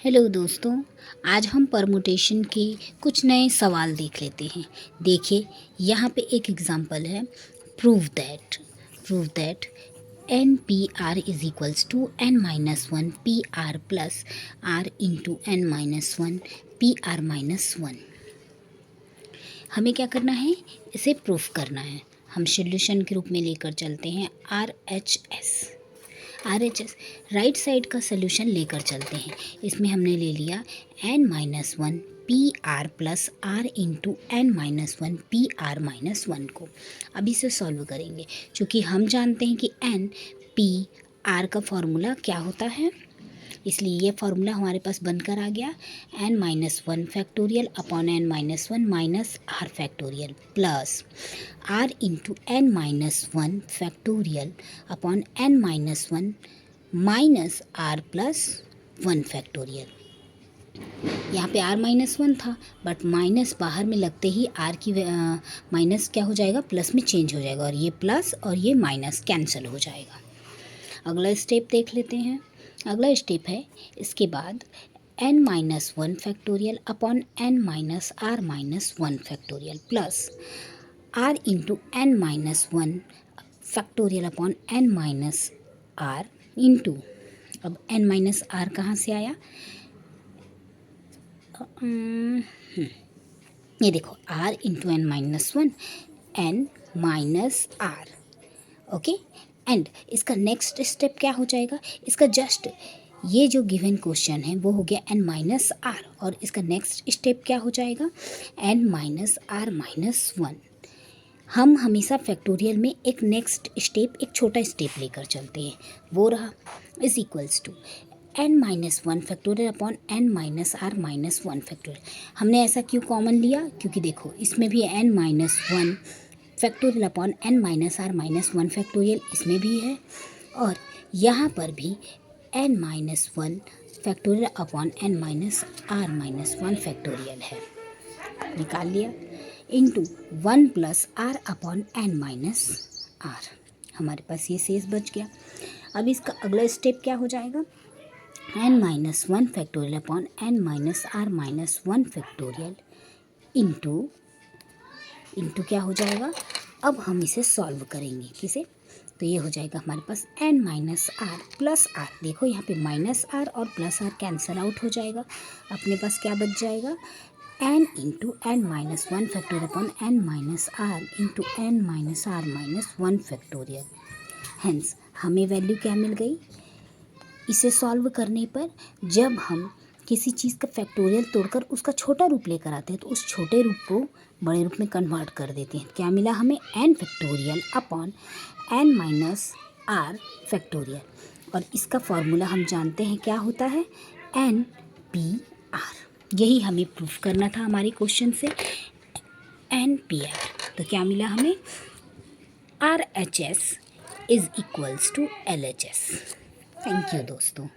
Hello दोस्तों, आज हम परमुटेशन के कुछ नए सवाल देख लेते हैं। देखिए, यहाँ पे एक एग्जांपल है। Prove that n P r is equals to n minus one P r plus r into n minus one P r minus one. हमें क्या करना है? इसे प्रूफ करना है। हम सॉल्यूशन के रूप में लेकर चलते हैं RHS राइट साइड का सल्यूशन लेकर चलते हैं। इसमें हमने ले लिया n minus one P r plus r into n minus one P r minus one को। अब इसे सॉल्व करेंगे, क्योंकि हम जानते हैं कि n पी आर का फॉर्मूला क्या होता है, इसलिए ये फार्मूला हमारे पास बनकर आ गया n minus one factorial upon n minus one minus r factorial plus r into n minus one factorial upon n minus one minus r plus one factorial. यहाँ पे r माइनस वन था, but minus बाहर में लगते ही r की minus क्या हो जाएगा, प्लस में चेंज हो जाएगा, और ये प्लस और ये माइनस कैंसिल हो जाएगा। अगला स्टेप देख लेते हैं। अगला स्टेप है, इसके बाद n minus one factorial upon n minus r minus one factorial plus r into n minus one factorial upon n minus r into, अब n माइनस आर कहाँ से आया? ये देखो, r into n minus one n minus r. Okay, and इसका next step क्या हो जाएगा? इसका जस्ट ये जो गिवन क्वेश्चन है वो हो गया n माइनस आर, और इसका नेक्स्ट स्टेप क्या हो जाएगा? n minus r minus one. हम हमेशा फैक्टोरियल में एक नेक्स्ट स्टेप, एक छोटा स्टेप लेकर चलते हैं, वो रहा is equals to n minus one factorial upon n minus r minus one factorial. हमने ऐसा क्यों कॉमन लिया? क्योंकि देखो, इसमें भी n minus one factorial upon n minus r minus one factorial इसमें भी है, और यहाँ पर भी n minus one factorial upon n minus r minus one factorial है। निकाल लिया, into one plus r upon n minus r. हमारे पास ये शेष बच गया। अब इसका अगला स्टेप क्या हो जाएगा? n minus one factorial upon n minus r minus one factorial into क्या हो जाएगा? अब हम इसे सॉल्व करेंगे। किसे? तो ये हो जाएगा हमारे पास n minus r plus r. देखो, यहाँ पे माइनस आर और प्लस आर कैंसिल आउट हो जाएगा। अपने पास क्या बच जाएगा? n into n minus one factorial upon n minus r into n minus r minus one factorial. Hence हमें वैल्यू क्या मिल गई? इसे सॉल्व करने पर जब हम किसी चीज़ का फैक्टोरियल तोड़कर उसका छोटा रूप लेकर आते हैं, तो उस छोटे रूप को बड़े रूप में कन्वर्ट कर देते हैं। क्या मिला हमें? n factorial upon n minus r factorial, और इसका फॉर्मूला हम जानते हैं क्या होता है? n p r। यही हमें प्रूफ करना था हमारे क्वेश्चन से, n p r। तो क्या मिला हमें? RHS is equals to LHS। Thank you दोस्तों।